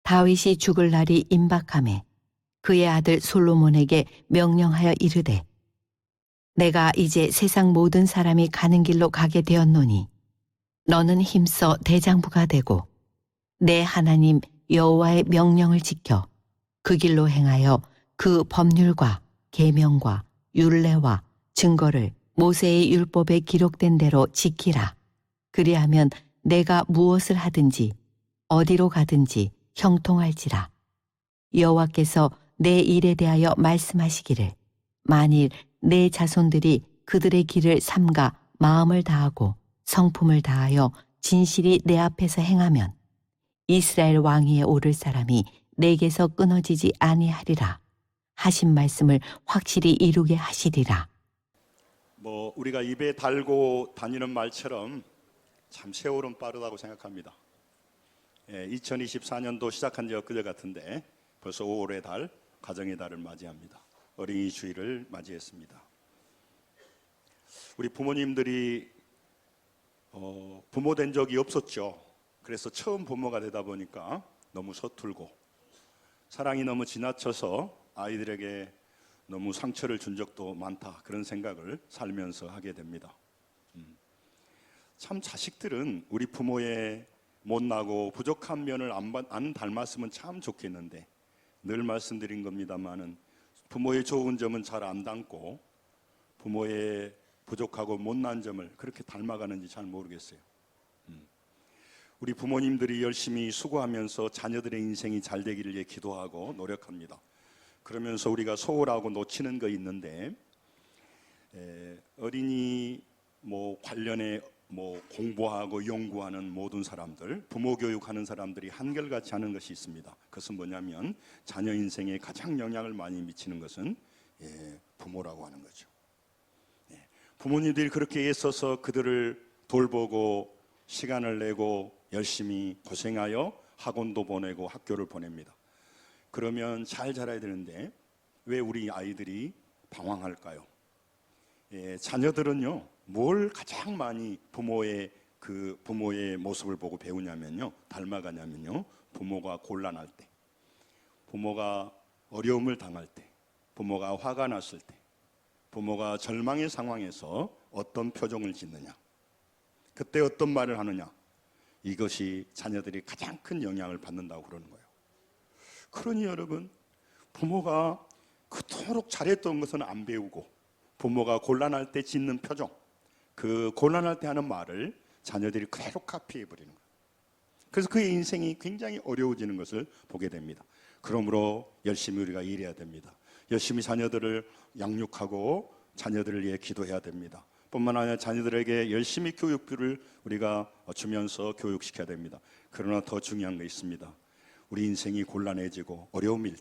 다윗이 죽을 날이 임박하매 그의 아들 솔로몬에게 명령하여 이르되 내가 이제 세상 모든 사람이 가는 길로 가게 되었노니 너는 힘써 대장부가 되고 내 하나님 여호와의 명령을 지켜 그 길로 행하여 그 법률과 계명과 율례와 증거를 모세의 율법에 기록된 대로 지키라. 그리하면 내가 무엇을 하든지 어디로 가든지 형통할지라. 여호와께서 내 일에 대하여 말씀하시기를 만일 내 자손들이 그들의 길을 삼가 마음을 다하고 성품을 다하여 진실이 내 앞에서 행하면 이스라엘 왕위에 오를 사람이 내게서 끊어지지 아니하리라 하신 말씀을 확실히 이루게 하시리라. 우리가 입에 달고 다니는 말처럼 참 세월은 빠르다고 생각합니다. 2024년도 시작한 지 엊그제 같은데 벌써 5월의 달, 가정의 달을 맞이합니다. 어린이 주일을 맞이했습니다. 우리 부모님들이 부모 된 적이 없었죠. 그래서 처음 부모가 되다 보니까 너무 서툴고 사랑이 너무 지나쳐서 아이들에게 너무 상처를 준 적도 많다, 그런 생각을 살면서 하게 됩니다. 참 자식들은 우리 부모의 못나고 부족한 면을 안 닮았으면 참 좋겠는데 늘 말씀드린 겁니다만은 부모의 좋은 점은 잘 안 닮고 부모의 부족하고 못난 점을 그렇게 닮아가는지 잘 모르겠어요. 우리 부모님들이 열심히 수고하면서 자녀들의 인생이 잘 되기를 위해 기도하고 노력합니다. 그러면서 우리가 소홀하고 놓치는 거 있는데 어린이 관련해 공부하고 연구하는 모든 사람들, 부모 교육하는 사람들이 한결같이 하는 것이 있습니다. 그것은 뭐냐면 자녀 인생에 가장 영향을 많이 미치는 것은 부모라고 하는 거죠. 부모님들이 그렇게 애써서 그들을 돌보고 시간을 내고 열심히 고생하여 학원도 보내고 학교를 보냅니다. 그러면 잘 자라야 되는데 왜 우리 아이들이 방황할까요? 자녀들은요, 뭘 가장 많이 부모의 모습을 보고 배우냐면요, 닮아가냐면요, 부모가 곤란할 때, 부모가 어려움을 당할 때, 부모가 화가 났을 때, 부모가 절망의 상황에서 어떤 표정을 짓느냐, 그때 어떤 말을 하느냐, 이것이 자녀들이 가장 큰 영향을 받는다고 그러는 거예요. 그러니 여러분, 부모가 그토록 잘했던 것은 안 배우고 부모가 곤란할 때 짓는 표정, 그 곤란할 때 하는 말을 자녀들이 그대로 카피해버리는 거예요. 그래서 그의 인생이 굉장히 어려워지는 것을 보게 됩니다. 그러므로 열심히 우리가 일해야 됩니다. 열심히 자녀들을 양육하고 자녀들을 위해 기도해야 됩니다. 뿐만 아니라 자녀들에게 열심히 교육비를 우리가 주면서 교육시켜야 됩니다. 그러나 더 중요한 게 있습니다. 우리 인생이 곤란해지고 어려움이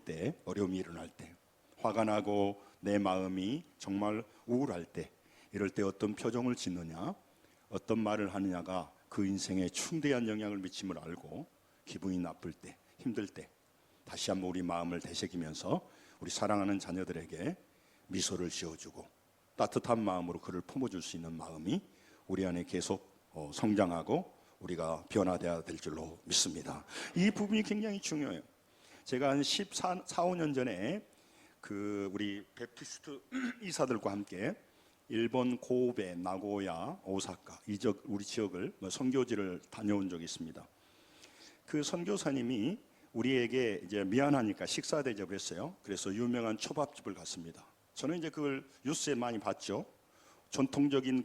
일어날 때, 화가 나고 내 마음이 정말 우울할 때, 이럴 때 어떤 표정을 짓느냐, 어떤 말을 하느냐가 그 인생에 충대한 영향을 미침을 알고 기분이 나쁠 때, 힘들 때 다시 한번 우리 마음을 되새기면서 우리 사랑하는 자녀들에게 미소를 지어주고 따뜻한 마음으로 그를 품어줄 수 있는 마음이 우리 안에 계속 성장하고 우리가 변화되어야 될 줄로 믿습니다. 이 부분이 굉장히 중요해요. 제가 한 14, 15년 전에 우리 베프티스트 이사들과 함께 일본 고베, 나고야, 오사카 우리 지역을 선교지를 다녀온 적이 있습니다. 그 선교사님이 우리에게 이제 미안하니까 식사 대접을 했어요. 그래서 유명한 초밥집을 갔습니다. 저는 이제 그걸 뉴스에 많이 봤죠. 전통적인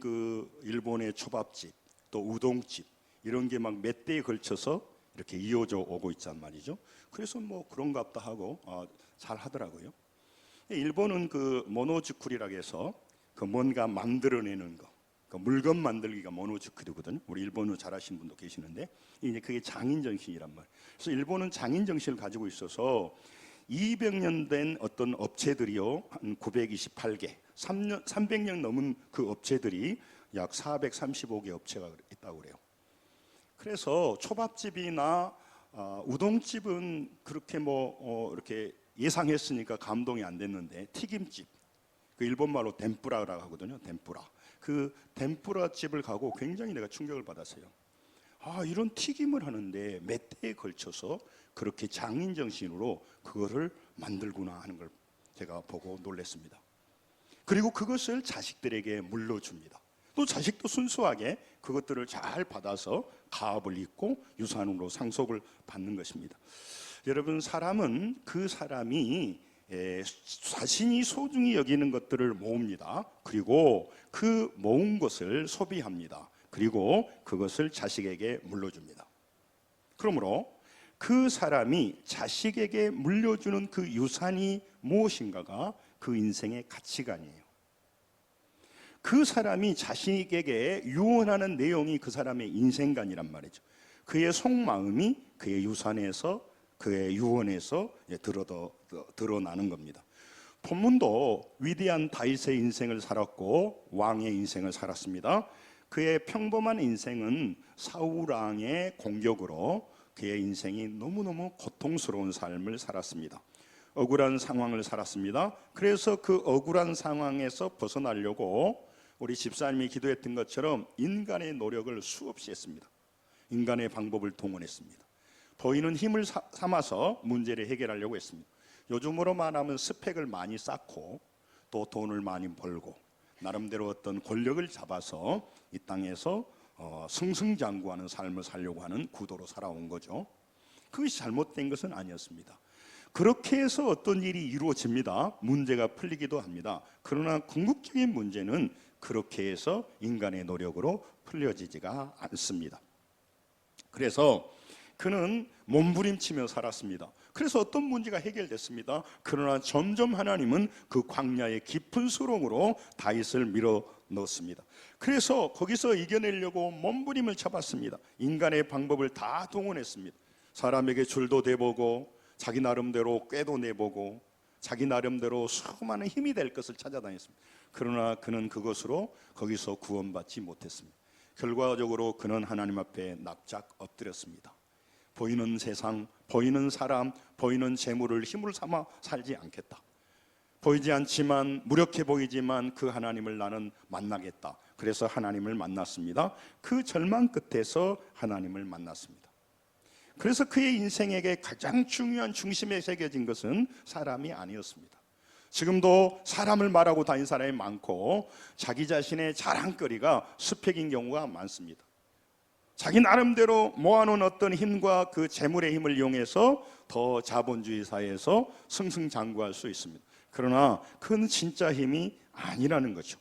일본의 초밥집, 또 우동집 이런 게 막 몇 대에 걸쳐서 이렇게 이어져 오고 있단 말이죠. 그래서 그런가 보다 하고 잘 하더라고요. 일본은 모노즈쿠리라고 해서 뭔가 만들어내는 거, 물건 만들기가 모노즈쿠리거든요. 우리 일본어 잘하시는 분도 계시는데 이제 그게 장인 정신이란 말이에요. 그래서 일본은 장인 정신을 가지고 있어서 200년 된 어떤 업체들이요, 한 928개, 300년 넘은 그 업체들이 약 435개 업체가 있다고 그래요. 그래서 초밥집이나 우동집은 그렇게 이렇게 예상했으니까 감동이 안 됐는데, 튀김집, 일본말로 덴뿌라라고 하거든요. 덴뿌라. 그 덴뿌라 집을 가고 굉장히 내가 충격을 받았어요. 이런 튀김을 하는데 몇 대에 걸쳐서 그렇게 장인 정신으로 그거를 만들구나 하는 걸 제가 보고 놀랐습니다. 그리고 그것을 자식들에게 물려줍니다. 또 자식도 순수하게 그것들을 잘 받아서 가업을 잇고 유산으로 상속을 받는 것입니다. 여러분, 사람은 그 사람이 자신이 소중히 여기는 것들을 모읍니다. 그리고 그 모은 것을 소비합니다. 그리고 그것을 자식에게 물려줍니다. 그러므로 그 사람이 자식에게 물려주는 그 유산이 무엇인가가 그 인생의 가치관이에요. 그 사람이 자식에게 유언하는 내용이 그 사람의 인생관이란 말이죠. 그의 속마음이 그의 유산에서, 그의 유언에서 드러나는 겁니다. 본문도 위대한 다윗의 인생을 살았고 왕의 인생을 살았습니다. 그의 평범한 인생은 사울 왕의 공격으로 그의 인생이 너무너무 고통스러운 삶을 살았습니다. 억울한 상황을 살았습니다. 그래서 그 억울한 상황에서 벗어나려고 우리 집사님이 기도했던 것처럼 인간의 노력을 수없이 했습니다. 인간의 방법을 동원했습니다. 보이는 힘을 삼아서 문제를 해결하려고 했습니다. 요즘으로 말하면 스펙을 많이 쌓고 또 돈을 많이 벌고 나름대로 어떤 권력을 잡아서 이 땅에서 승승장구하는 삶을 살려고 하는 구도로 살아온 거죠. 그것이 잘못된 것은 아니었습니다. 그렇게 해서 어떤 일이 이루어집니다. 문제가 풀리기도 합니다. 그러나 궁극적인 문제는 그렇게 해서 인간의 노력으로 풀려지지가 않습니다. 그래서 그는 몸부림치며 살았습니다. 그래서 어떤 문제가 해결됐습니다. 그러나 점점 하나님은 그 광야의 깊은 수렁으로 다윗을 밀어 넣었습니다. 그래서 거기서 이겨내려고 몸부림을 쳐봤습니다. 인간의 방법을 다 동원했습니다. 사람에게 줄도 대보고 자기 나름대로 꾀도 내보고 자기 나름대로 수많은 힘이 될 것을 찾아다녔습니다. 그러나 그는 그것으로 거기서 구원받지 못했습니다. 결과적으로 그는 하나님 앞에 납작 엎드렸습니다. 보이는 세상, 보이는 사람, 보이는 재물을 힘으로 삼아 살지 않겠다. 보이지 않지만 무력해 보이지만 그 하나님을 나는 만나겠다. 그래서 하나님을 만났습니다. 그 절망 끝에서 하나님을 만났습니다. 그래서 그의 인생에게 가장 중요한 중심에 새겨진 것은 사람이 아니었습니다. 지금도 사람을 말하고 다닌 사람이 많고 자기 자신의 자랑거리가 스펙인 경우가 많습니다. 자기 나름대로 모아놓은 어떤 힘과 그 재물의 힘을 이용해서 더 자본주의 사회에서 승승장구할 수 있습니다. 그러나 그건 진짜 힘이 아니라는 거죠.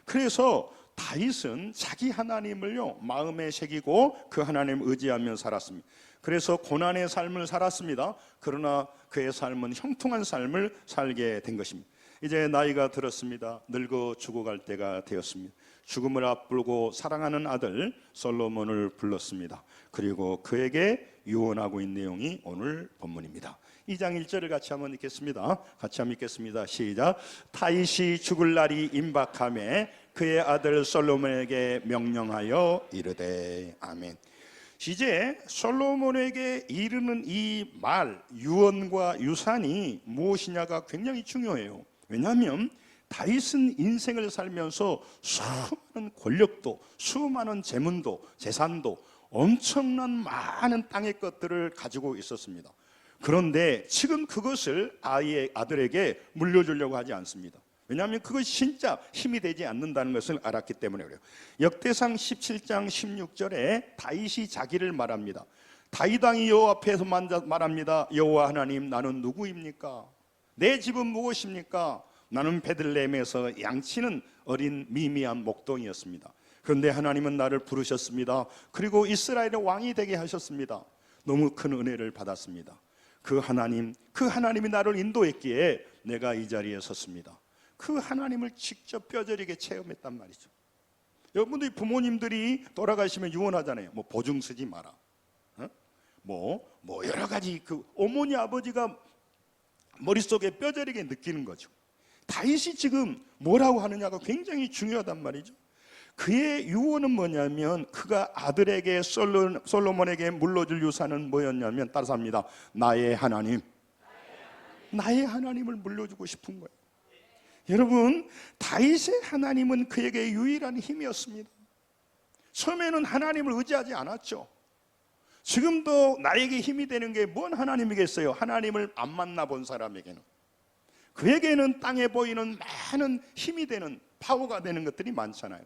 그래서 다윗은 자기 하나님을요 마음에 새기고 그 하나님을 의지하며 살았습니다. 그래서 고난의 삶을 살았습니다. 그러나 그의 삶은 형통한 삶을 살게 된 것입니다. 이제 나이가 들었습니다. 늙어 죽어갈 때가 되었습니다. 죽음을 앞두고 사랑하는 아들 솔로몬을 불렀습니다. 그리고 그에게 유언하고 있는 내용이 오늘 본문입니다. 2장 1절을 같이 한번 읽겠습니다. 같이 한번 읽겠습니다. 시작. 다윗이 죽을 날이 임박하매 그의 아들 솔로몬에게 명령하여 이르되. 아멘. 이제 솔로몬에게 이르는 이 말, 유언과 유산이 무엇이냐가 굉장히 중요해요. 왜냐하면 다윗은 인생을 살면서 수많은 권력도, 수많은 재문도, 재산도, 엄청난 많은 땅의 것들을 가지고 있었습니다. 그런데 지금 그것을 아들에게 물려주려고 하지 않습니다. 왜냐하면 그것이 진짜 힘이 되지 않는다는 것을 알았기 때문에 그래요. 역대상 17장 16절에 다윗이 자기를 말합니다. 다윗 왕이 여호와 앞에서 말합니다. 여호와 하나님, 나는 누구입니까? 내 집은 무엇입니까? 나는 베들레헴에서 양치는 어린 미미한 목동이었습니다. 그런데 하나님은 나를 부르셨습니다. 그리고 이스라엘의 왕이 되게 하셨습니다. 너무 큰 은혜를 받았습니다. 그 하나님이 나를 인도했기에 내가 이 자리에 섰습니다. 그 하나님을 직접 뼈저리게 체험했단 말이죠. 여러분들이 부모님들이 돌아가시면 유언하잖아요. 뭐 보증 쓰지 마라. 뭐 여러 가지 그 어머니 아버지가 머릿속에 뼈저리게 느끼는 거죠. 다윗이 지금 뭐라고 하느냐가 굉장히 중요하단 말이죠. 그의 유언은 뭐냐면 그가 아들에게 솔로몬에게 물려줄 유산은 뭐였냐면 따라서 합니다. 나의 하나님을 물려주고 싶은 거예요. 여러분, 다윗의 하나님은 그에게 유일한 힘이었습니다. 처음에는 하나님을 의지하지 않았죠. 지금도 나에게 힘이 되는 게 뭔 하나님이겠어요? 하나님을 안 만나본 사람에게는. 그에게는 땅에 보이는 많은 힘이 되는, 파워가 되는 것들이 많잖아요.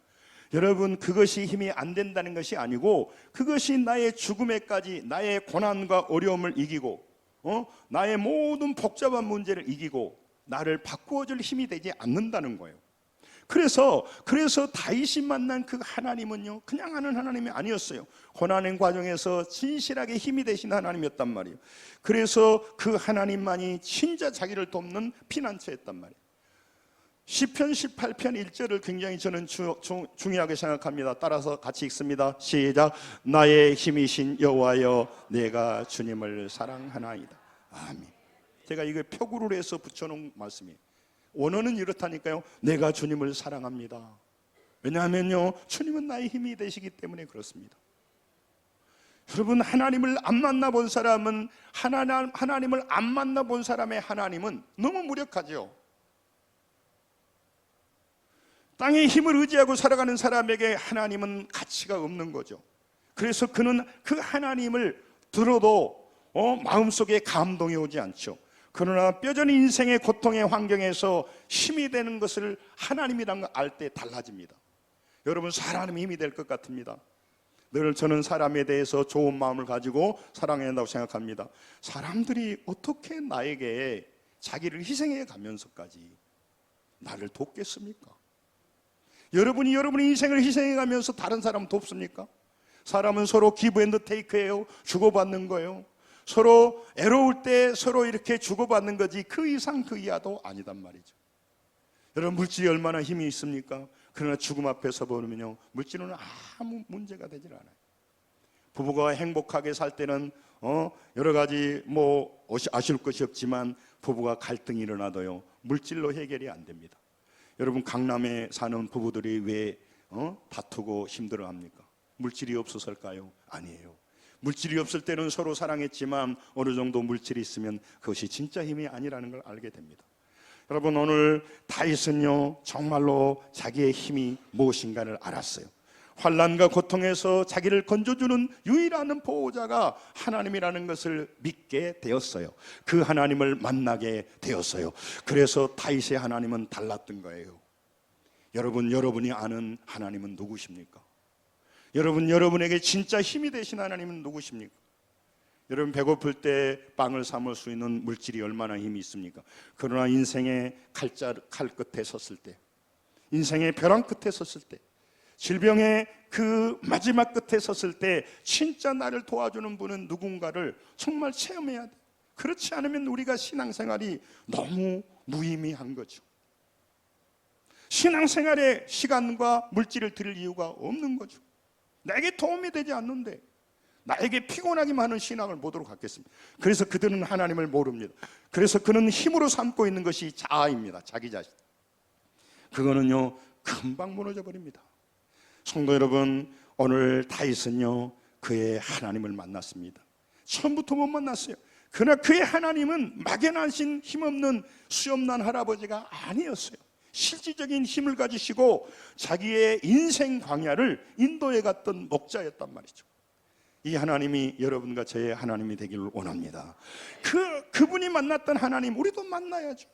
여러분, 그것이 힘이 안 된다는 것이 아니고, 그것이 나의 죽음에까지, 나의 고난과 어려움을 이기고, 나의 모든 복잡한 문제를 이기고 나를 바꾸어줄 힘이 되지 않는다는 거예요. 그래서 다윗이 만난 그 하나님은요, 그냥 하는 하나님이 아니었어요. 고난의 과정에서 진실하게 힘이 되신 하나님이었단 말이에요. 그래서 그 하나님만이 진짜 자기를 돕는 피난처였단 말이에요. 시편 18편 1절을 굉장히 저는 중요하게 생각합니다. 따라서 같이 읽습니다. 시작. 나의 힘이신 여호와여, 내가 주님을 사랑하나이다. 아멘. 제가 이거 표구를 해서 붙여놓은 말씀이에요. 원어는 이렇다니까요. 내가 주님을 사랑합니다. 왜냐하면요, 주님은 나의 힘이 되시기 때문에 그렇습니다. 여러분, 하나님을 안 만나본 사람은, 하나님을 안 만나본 사람의 하나님은 너무 무력하죠. 땅의 힘을 의지하고 살아가는 사람에게 하나님은 가치가 없는 거죠. 그래서 그는 그 하나님을 들어도 마음속에 감동이 오지 않죠. 그러나 뼈저린 인생의 고통의 환경에서 힘이 되는 것을 하나님이라는 걸 알 때 달라집니다. 여러분, 사람이 힘이 될 것 같습니다. 늘 저는 사람에 대해서 좋은 마음을 가지고 사랑해야 한다고 생각합니다. 사람들이 어떻게 나에게 자기를 희생해 가면서까지 나를 돕겠습니까? 여러분이 여러분의 인생을 희생해 가면서 다른 사람 돕습니까? 사람은 서로 기브 앤드 테이크예요. 주고받는 거예요. 서로 애로울 때 서로 이렇게 주고받는 거지 그 이상 그 이하도 아니단 말이죠. 여러분, 물질이 얼마나 힘이 있습니까? 그러나 죽음 앞에 서보면요, 물질은 아무 문제가 되질 않아요. 부부가 행복하게 살 때는 여러 가지 아쉬울 것이 없지만 부부가 갈등이 일어나도요, 물질로 해결이 안 됩니다. 여러분, 강남에 사는 부부들이 왜 다투고 힘들어합니까? 물질이 없어서일까요? 아니에요. 물질이 없을 때는 서로 사랑했지만 어느 정도 물질이 있으면 그것이 진짜 힘이 아니라는 걸 알게 됩니다. 여러분, 오늘 다윗은요, 정말로 자기의 힘이 무엇인가를 알았어요. 환난과 고통에서 자기를 건져주는 유일한 보호자가 하나님이라는 것을 믿게 되었어요. 그 하나님을 만나게 되었어요. 그래서 다윗의 하나님은 달랐던 거예요. 여러분, 여러분이 아는 하나님은 누구십니까? 여러분, 여러분에게 진짜 힘이 되신 하나님은 누구십니까? 여러분, 배고플 때 빵을 사 먹을 수 있는 물질이 얼마나 힘이 있습니까? 그러나 인생의 칼 끝에 섰을 때, 인생의 벼랑 끝에 섰을 때, 질병의 그 마지막 끝에 섰을 때 진짜 나를 도와주는 분은 누군가를 정말 체험해야 돼. 그렇지 않으면 우리가 신앙생활이 너무 무의미한 거죠. 신앙생활에 시간과 물질을 들일 이유가 없는 거죠. 나에게 도움이 되지 않는데 나에게 피곤하기만 하는 신앙을 뭐도록 갖겠습니다. 그래서 그들은 하나님을 모릅니다. 그래서 그는 힘으로 삼고 있는 것이 자아입니다. 자기 자신. 그거는요, 금방 무너져 버립니다. 성도 여러분, 오늘 다윗은요, 그의 하나님을 만났습니다. 처음부터 못 만났어요. 그러나 그의 하나님은 막연하신 힘없는 수염난 할아버지가 아니었어요. 실질적인 힘을 가지시고 자기의 인생 광야를 인도해 갔던 목자였단 말이죠. 이 하나님이 여러분과 저의 하나님이 되기를 원합니다. 그분이 만났던 하나님 우리도 만나야죠.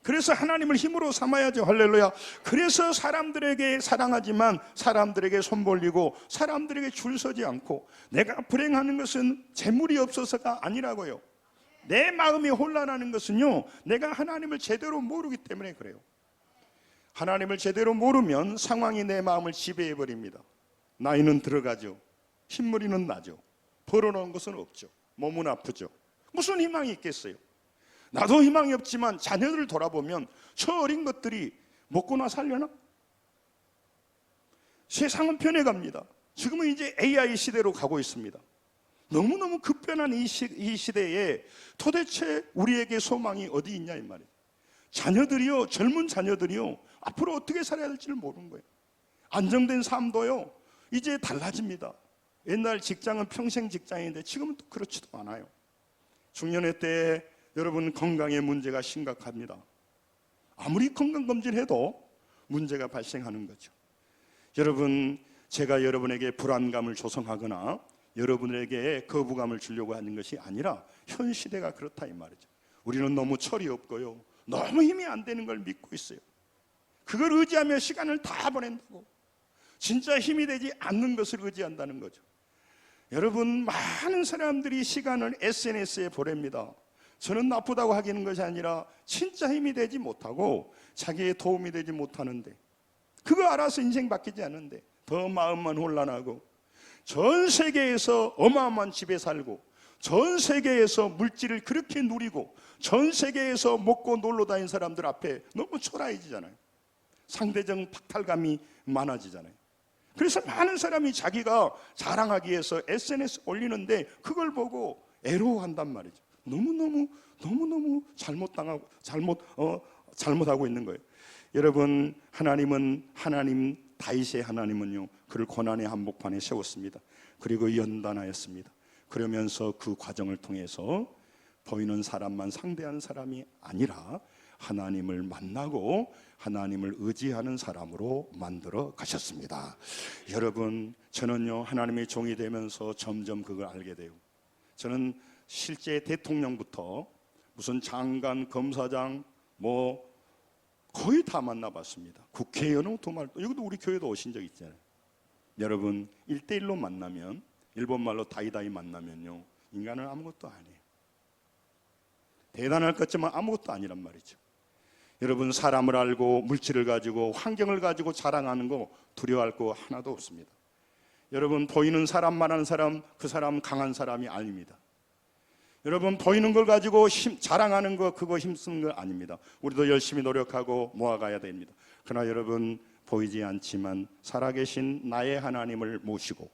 그래서 하나님을 힘으로 삼아야죠. 할렐루야. 그래서 사람들에게 사랑하지만 사람들에게 손 벌리고 사람들에게 줄 서지 않고, 내가 불행하는 것은 재물이 없어서가 아니라고요. 내 마음이 혼란하는 것은요, 내가 하나님을 제대로 모르기 때문에 그래요. 하나님을 제대로 모르면 상황이 내 마음을 지배해 버립니다. 나이는 들어가죠. 흰머리는 나죠. 벌어놓은 것은 없죠. 몸은 아프죠. 무슨 희망이 있겠어요? 나도 희망이 없지만 자녀들을 돌아보면 저 어린 것들이 먹고나 살려나? 세상은 변해갑니다. 지금은 이제 AI 시대로 가고 있습니다. 너무너무 급변한 이 시대에 도대체 우리에게 소망이 어디 있냐 이 말이에요. 자녀들이요, 젊은 자녀들이요, 앞으로 어떻게 살아야 될지를 모르는 거예요. 안정된 삶도요, 이제 달라집니다. 옛날 직장은 평생 직장인데 지금은 또 그렇지도 않아요. 중년의 때에 여러분, 건강에 문제가 심각합니다. 아무리 건강검진해도 문제가 발생하는 거죠. 여러분, 제가 여러분에게 불안감을 조성하거나 여러분에게 거부감을 주려고 하는 것이 아니라 현 시대가 그렇다 이 말이죠. 우리는 너무 철이 없고요, 너무 힘이 안 되는 걸 믿고 있어요. 그걸 의지하며 시간을 다 보낸다고. 진짜 힘이 되지 않는 것을 의지한다는 거죠. 여러분, 많은 사람들이 시간을 SNS에 보냅니다. 저는 나쁘다고 하기는 것이 아니라 진짜 힘이 되지 못하고 자기의 도움이 되지 못하는데, 그거 알아서 인생 바뀌지 않는데 더 마음만 혼란하고, 전 세계에서 어마어마한 집에 살고, 전 세계에서 물질을 그렇게 누리고, 전 세계에서 먹고 놀러 다니는 사람들 앞에 너무 초라해지잖아요. 상대적 박탈감이 많아지잖아요. 그래서 많은 사람이 자기가 자랑하기 위해서 SNS 올리는데 그걸 보고 애로워한단 말이죠. 너무너무 잘못하고 있는 거예요. 여러분, 하나님 다윗의 하나님은요, 그를 고난의 한복판에 세웠습니다. 그리고 연단하였습니다. 그러면서 그 과정을 통해서 보이는 사람만 상대하는 사람이 아니라 하나님을 만나고 하나님을 의지하는 사람으로 만들어 가셨습니다. 여러분, 저는요, 하나님의 종이 되면서 점점 그걸 알게 돼요. 저는 실제 대통령부터 무슨 장관, 검사장 거의 다 만나봤습니다. 국회의원은 두말, 여기도 우리 교회도 오신 적 있잖아요. 여러분, 1대1로 만나면, 일본말로 다이다이 만나면요, 인간은 아무것도 아니에요. 대단할 것 같지만 아무것도 아니란 말이죠. 여러분, 사람을 알고 물질을 가지고 환경을 가지고 자랑하는 거 두려워할 거 하나도 없습니다. 여러분, 보이는 사람만 하는 사람, 그 사람 강한 사람이 아닙니다. 여러분, 보이는 걸 가지고 자랑하는 거, 그거 힘쓰는 거 아닙니다. 우리도 열심히 노력하고 모아가야 됩니다. 그러나 여러분, 보이지 않지만 살아계신 나의 하나님을 모시고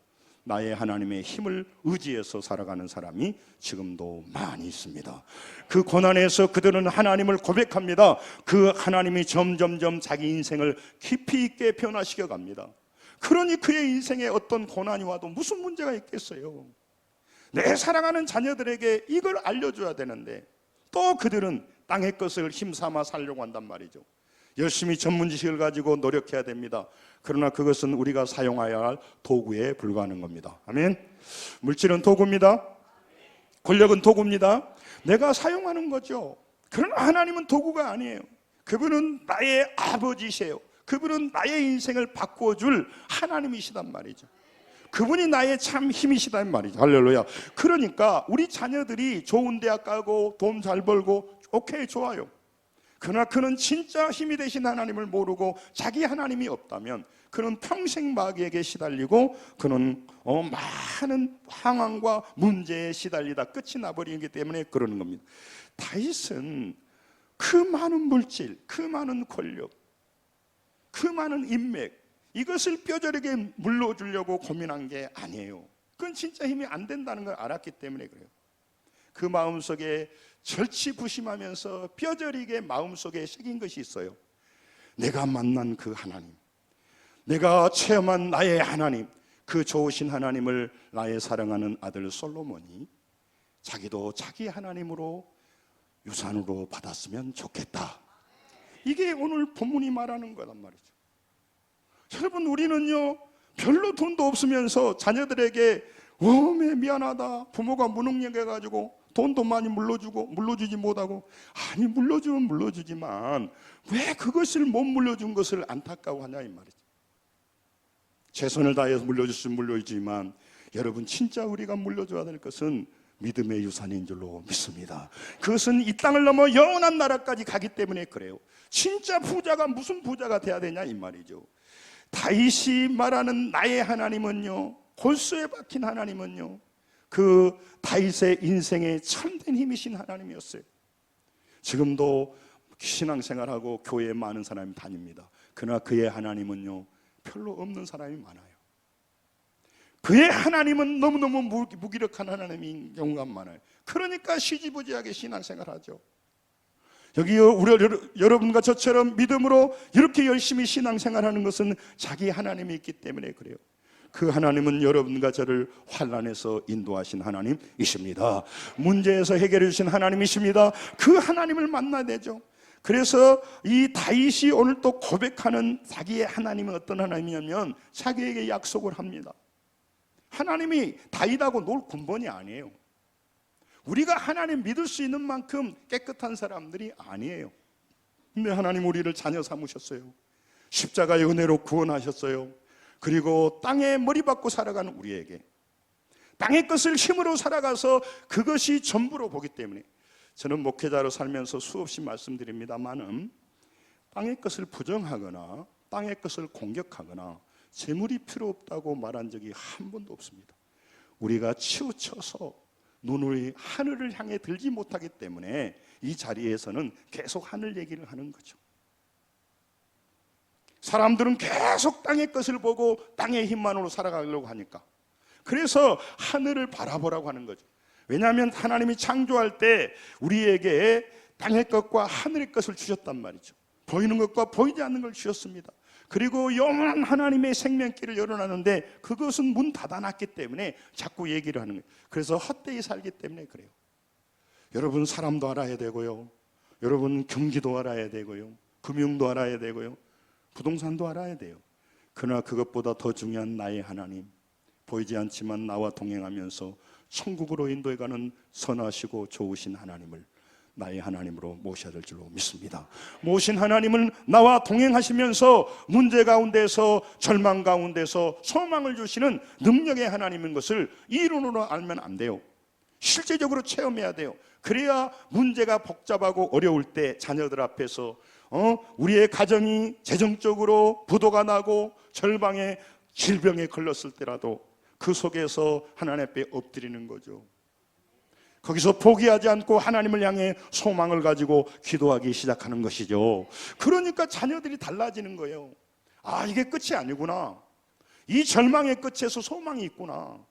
나의 하나님의 힘을 의지해서 살아가는 사람이 지금도 많이 있습니다. 그 고난에서 그들은 하나님을 고백합니다. 그 하나님이 점점점 자기 인생을 깊이 있게 변화시켜 갑니다. 그러니 그의 인생에 어떤 고난이 와도 무슨 문제가 있겠어요. 내 사랑하는 자녀들에게 이걸 알려줘야 되는데 또 그들은 땅의 것을 힘삼아 살려고 한단 말이죠. 열심히 전문 지식을 가지고 노력해야 됩니다. 그러나 그것은 우리가 사용해야 할 도구에 불과하는 겁니다. 아멘. 물질은 도구입니다. 권력은 도구입니다. 내가 사용하는 거죠. 그러나 하나님은 도구가 아니에요. 그분은 나의 아버지세요. 그분은 나의 인생을 바꿔줄 하나님이시단 말이죠. 그분이 나의 참 힘이시단 말이죠. 할렐루야. 그러니까 우리 자녀들이 좋은 대학 가고 돈 잘 벌고 오케이, 좋아요. 그러나 그는 진짜 힘이 되신 하나님을 모르고 자기 하나님이 없다면 그는 평생 마귀에게 시달리고 그는 많은 상황과 문제에 시달리다 끝이 나버리기 때문에 그러는 겁니다. 다윗은 그 많은 물질, 그 많은 권력, 그 많은 인맥, 이것을 뼈저리게 물러주려고 고민한 게 아니에요. 그건 진짜 힘이 안 된다는 걸 알았기 때문에 그래요. 그 마음속에 절치부심하면서 뼈저리게 마음속에 새긴 것이 있어요. 내가 만난 그 하나님, 내가 체험한 나의 하나님, 그 좋으신 하나님을 나의 사랑하는 아들 솔로몬이 자기도 자기 하나님으로 유산으로 받았으면 좋겠다. 이게 오늘 본문이 말하는 거란 말이죠. 여러분, 우리는요, 별로 돈도 없으면서 자녀들에게 미안하다, 부모가 무능력해가지고 돈도 많이 물려주지 못하고, 아니 물려주면 물려주지만 왜 그것을 못 물려준 것을 안타까워하냐 이 말이죠. 최선을 다해서 물려줬으면 물려주지만 여러분, 진짜 우리가 물려줘야 될 것은 믿음의 유산인 줄로 믿습니다. 그것은 이 땅을 넘어 영원한 나라까지 가기 때문에 그래요. 진짜 부자가 무슨 부자가 돼야 되냐 이 말이죠. 다윗이 말하는 나의 하나님은요, 골수에 박힌 하나님은요, 그 다윗의 인생에 참된 힘이신 하나님이었어요. 지금도 신앙생활하고 교회에 많은 사람이 다닙니다. 그러나 그의 하나님은요, 별로 없는 사람이 많아요. 그의 하나님은 너무너무 무기력한 하나님인 경우가 많아요. 그러니까 시지부지하게 신앙생활하죠. 여기 여러분과 저처럼 믿음으로 이렇게 열심히 신앙생활하는 것은 자기 하나님이 있기 때문에 그래요. 그 하나님은 여러분과 저를 환난에서 인도하신 하나님이십니다. 문제에서 해결해 주신 하나님이십니다. 그 하나님을 만나야 되죠. 그래서 이 다윗이 오늘 또 고백하는 자기의 하나님은 어떤 하나님이냐면 자기에게 약속을 합니다. 하나님이 다윗하고 놀 군번이 아니에요. 우리가 하나님 믿을 수 있는 만큼 깨끗한 사람들이 아니에요. 근데 하나님 우리를 자녀 삼으셨어요. 십자가의 은혜로 구원하셨어요. 그리고 땅에 머리 박고 살아가는 우리에게 땅의 것을 힘으로 살아가서 그것이 전부로 보기 때문에, 저는 목회자로 살면서 수없이 말씀드립니다마는 땅의 것을 부정하거나 땅의 것을 공격하거나 재물이 필요 없다고 말한 적이 한 번도 없습니다. 우리가 치우쳐서 눈을 하늘을 향해 들지 못하기 때문에 이 자리에서는 계속 하늘 얘기를 하는 거죠. 사람들은 계속 땅의 것을 보고 땅의 힘만으로 살아가려고 하니까, 그래서 하늘을 바라보라고 하는 거죠. 왜냐하면 하나님이 창조할 때 우리에게 땅의 것과 하늘의 것을 주셨단 말이죠. 보이는 것과 보이지 않는 걸 주셨습니다. 그리고 영원한 하나님의 생명길을 열어놨는데 그것은 문 닫아놨기 때문에 자꾸 얘기를 하는 거예요. 그래서 헛되이 살기 때문에 그래요. 여러분, 사람도 알아야 되고요, 여러분 경기도 알아야 되고요, 금융도 알아야 되고요, 부동산도 알아야 돼요. 그러나 그것보다 더 중요한 나의 하나님, 보이지 않지만 나와 동행하면서 천국으로 인도해가는 선하시고 좋으신 하나님을 나의 하나님으로 모셔야 될 줄로 믿습니다. 모신 하나님은 나와 동행하시면서 문제 가운데서, 절망 가운데서 소망을 주시는 능력의 하나님인 것을 이론으로 알면 안 돼요. 실제적으로 체험해야 돼요. 그래야 문제가 복잡하고 어려울 때 자녀들 앞에서 우리의 가정이 재정적으로 부도가 나고 절망에 질병에 걸렸을 때라도 그 속에서 하나님 앞에 엎드리는 거죠. 거기서 포기하지 않고 하나님을 향해 소망을 가지고 기도하기 시작하는 것이죠. 그러니까 자녀들이 달라지는 거예요. 아, 이게 끝이 아니구나. 이 절망의 끝에서 소망이 있구나.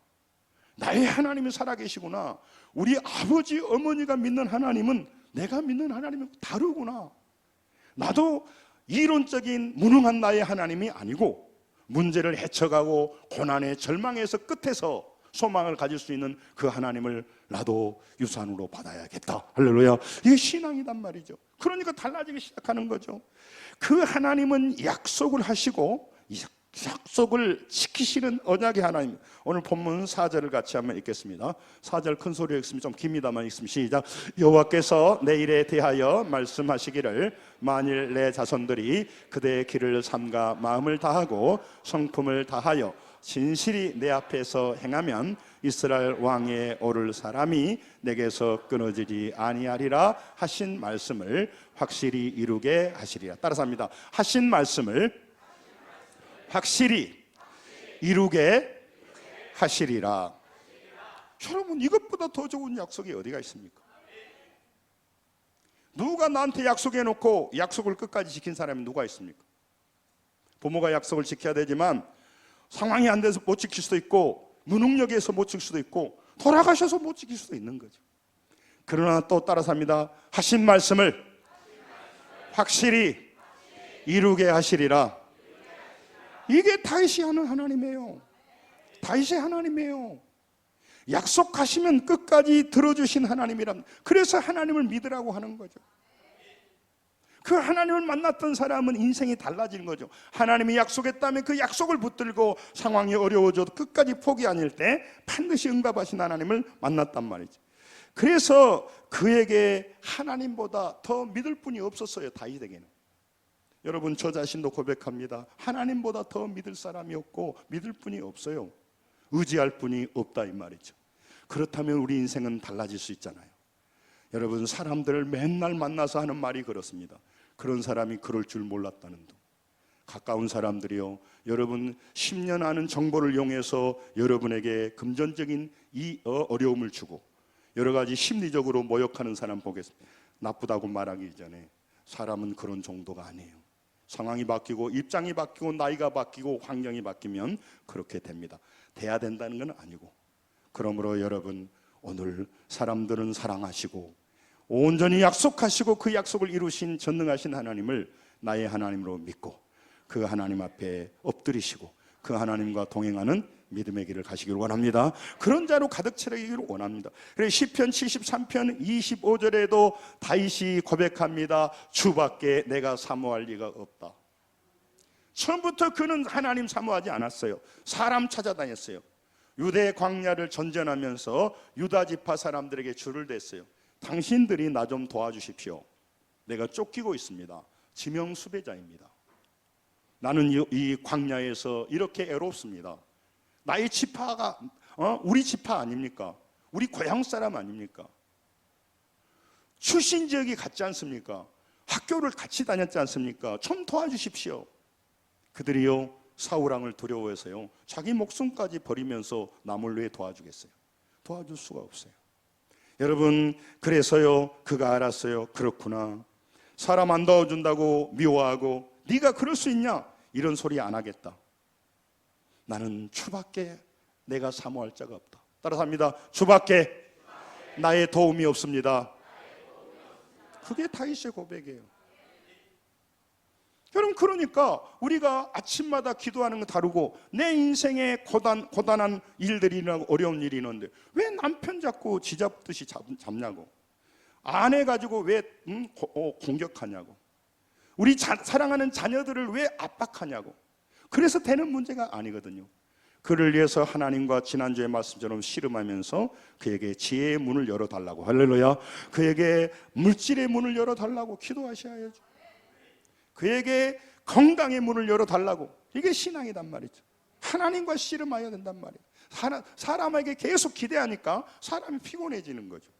나의 하나님이 살아계시구나. 우리 아버지 어머니가 믿는 하나님은 내가 믿는 하나님이 다르구나. 나도 이론적인 무능한 나의 하나님이 아니고 문제를 헤쳐가고 고난의 절망에서 끝에서 소망을 가질 수 있는 그 하나님을 나도 유산으로 받아야겠다. 할렐루야. 이게 신앙이단 말이죠. 그러니까 달라지기 시작하는 거죠. 그 하나님은 약속을 하시고 약속을 지키시는 언약의 하나님. 오늘 본문 4절을 같이 한번 읽겠습니다. 4절 큰 소리로 읽으면 좀 깁니다만 읽으면 시작. 여호와께서 내 일에 대하여 말씀하시기를 만일 내 자손들이 그대의 길을 삼가 마음을 다하고 성품을 다하여 진실이 내 앞에서 행하면 이스라엘 왕에 오를 사람이 내게서 끊어지지 아니하리라 하신 말씀을 확실히 이루게 하시리라. 따라서 합니다. 하신 말씀을 확실히 이루게 하시리라. 여러분, 이것보다 더 좋은 약속이 어디가 있습니까? 누가 나한테 약속해놓고 약속을 끝까지 지킨 사람이 누가 있습니까? 부모가 약속을 지켜야 되지만 상황이 안 돼서 못 지킬 수도 있고, 무능력에서 못 지킬 수도 있고, 돌아가셔서 못 지킬 수도 있는 거죠. 그러나 또 따라서 합니다. 하신 말씀을 확실히 이루게 하시리라. 이게 다윗이 하는 하나님이에요. 다윗의 하나님이에요. 약속하시면 끝까지 들어주신 하나님이랍니다. 그래서 하나님을 믿으라고 하는 거죠. 그 하나님을 만났던 사람은 인생이 달라지는 거죠. 하나님이 약속했다면 그 약속을 붙들고 상황이 어려워져도 끝까지 포기 아닐 때 반드시 응답하신 하나님을 만났단 말이죠. 그래서 그에게 하나님보다 더 믿을 분이 없었어요. 다윗에게는. 여러분, 저 자신도 고백합니다. 하나님보다 더 믿을 사람이 없고 믿을 분이 없어요. 의지할 분이 없다 이 말이죠. 그렇다면 우리 인생은 달라질 수 있잖아요. 여러분, 사람들을 맨날 만나서 하는 말이 그렇습니다. 그런 사람이 그럴 줄 몰랐다는 둥. 가까운 사람들이요, 여러분 10년 아는 정보를 이용해서 여러분에게 금전적인 이 어려움을 주고 여러 가지 심리적으로 모욕하는 사람 보겠습니다. 나쁘다고 말하기 전에 사람은 그런 정도가 아니에요. 상황이 바뀌고 입장이 바뀌고 나이가 바뀌고 환경이 바뀌면 그렇게 됩니다. 돼야 된다는 건 아니고, 그러므로 여러분, 오늘 사람들은 사랑하시고 온전히 약속하시고 그 약속을 이루신 전능하신 하나님을 나의 하나님으로 믿고 그 하나님 앞에 엎드리시고 그 하나님과 동행하는 믿음의 길을 가시기를 원합니다. 그런 자로 가득 차기를 원합니다. 그래서 시편 73편 25절에도 다윗이 고백합니다. 주밖에 내가 사모할 리가 없다. 처음부터 그는 하나님 사모하지 않았어요. 사람 찾아다녔어요. 유대 광야를 전전하면서 유다 지파 사람들에게 줄을 댔어요. 당신들이 나 좀 도와주십시오. 내가 쫓기고 있습니다. 지명수배자입니다. 나는 이 광야에서 이렇게 애롭습니다. 나의 지파가 우리 지파 아닙니까? 우리 고향 사람 아닙니까? 출신 지역이 같지 않습니까? 학교를 같이 다녔지 않습니까? 좀 도와주십시오. 그들이요, 사울왕을 두려워해서요, 자기 목숨까지 버리면서 남을 왜 도와주겠어요? 도와줄 수가 없어요. 여러분, 그래서요, 그가 알았어요. 그렇구나, 사람 안 도와준다고 미워하고 네가 그럴 수 있냐, 이런 소리 안 하겠다. 나는 주밖에 내가 사모할 자가 없다. 따라서 합니다. 주밖에 나의 도움이 없습니다. 그게 다윗의 고백이에요. 여러분, 그러니까 우리가 아침마다 기도하는 거 다르고, 내 인생에 고단한 일들이나 어려운 일이 있는데 왜 남편 잡고 쥐잡듯이 잡냐고, 아내 가지고 왜 공격하냐고, 우리 사랑하는 자녀들을 왜 압박하냐고. 그래서 되는 문제가 아니거든요. 그를 위해서 하나님과 지난주의 말씀처럼 씨름하면서 그에게 지혜의 문을 열어달라고, 할렐루야, 그에게 물질의 문을 열어달라고 기도하셔야죠. 그에게 건강의 문을 열어달라고. 이게 신앙이단 말이죠. 하나님과 씨름해야 된단 말이에요. 사람에게 계속 기대하니까 사람이 피곤해지는 거죠.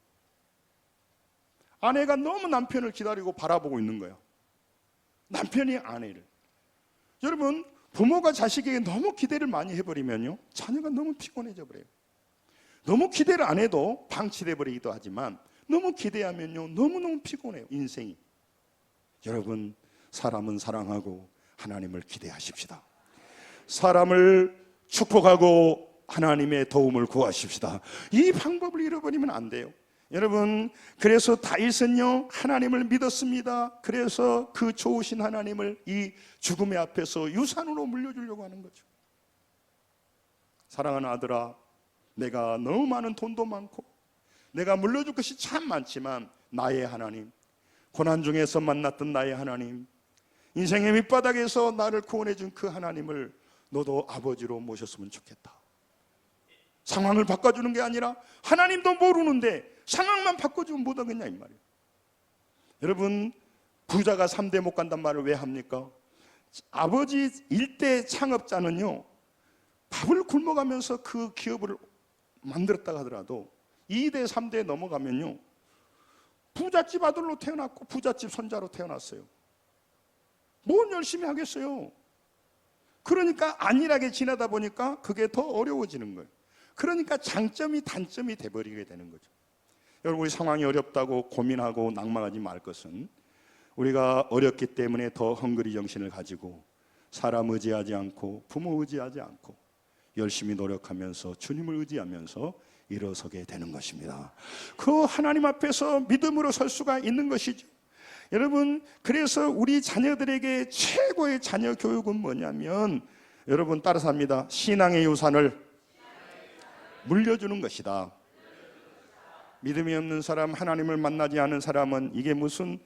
아내가 너무 남편을 기다리고 바라보고 있는 거예요. 남편이 아내를. 여러분, 부모가 자식에게 너무 기대를 많이 해버리면요, 자녀가 너무 피곤해져 버려요. 너무 기대를 안 해도 방치돼 버리기도 하지만, 너무 기대하면요, 너무너무 피곤해요, 인생이. 여러분, 사람은 사랑하고 하나님을 기대하십시다. 사람을 축복하고 하나님의 도움을 구하십시다. 이 방법을 잃어버리면 안 돼요. 여러분, 그래서 다윗은요, 하나님을 믿었습니다. 그래서 그 좋으신 하나님을 이 죽음의 앞에서 유산으로 물려주려고 하는 거죠. 사랑하는 아들아, 내가 너무 많은 돈도 많고 내가 물려줄 것이 참 많지만, 나의 하나님, 고난 중에서 만났던 나의 하나님, 인생의 밑바닥에서 나를 구원해 준 그 하나님을 너도 아버지로 모셨으면 좋겠다. 상황을 바꿔주는 게 아니라, 하나님도 모르는데 상황만 바꿔주면 못하겠냐 이 말이에요. 여러분, 부자가 3대 못 간단 말을 왜 합니까? 아버지 일대 창업자는요, 밥을 굶어가면서 그 기업을 만들었다 하더라도 2대 3대 넘어가면요, 부잣집 아들로 태어났고 부잣집 손자로 태어났어요. 뭘 열심히 하겠어요? 그러니까 안일하게 지내다 보니까 그게 더 어려워지는 거예요. 그러니까 장점이 단점이 돼버리게 되는 거죠. 여러분, 우리 상황이 어렵다고 고민하고 낭망하지 말 것은, 우리가 어렵기 때문에 더 헝그리 정신을 가지고 사람 의지하지 않고 부모 의지하지 않고 열심히 노력하면서 주님을 의지하면서 일어서게 되는 것입니다. 그 하나님 앞에서 믿음으로 설 수가 있는 것이죠. 여러분, 그래서 우리 자녀들에게 최고의 자녀 교육은 뭐냐면, 여러분 따라서 합니다. 신앙의 유산을 물려주는 것이다. 믿음이 없는 사람, 하나님을 만나지 않은 사람은 이게 무슨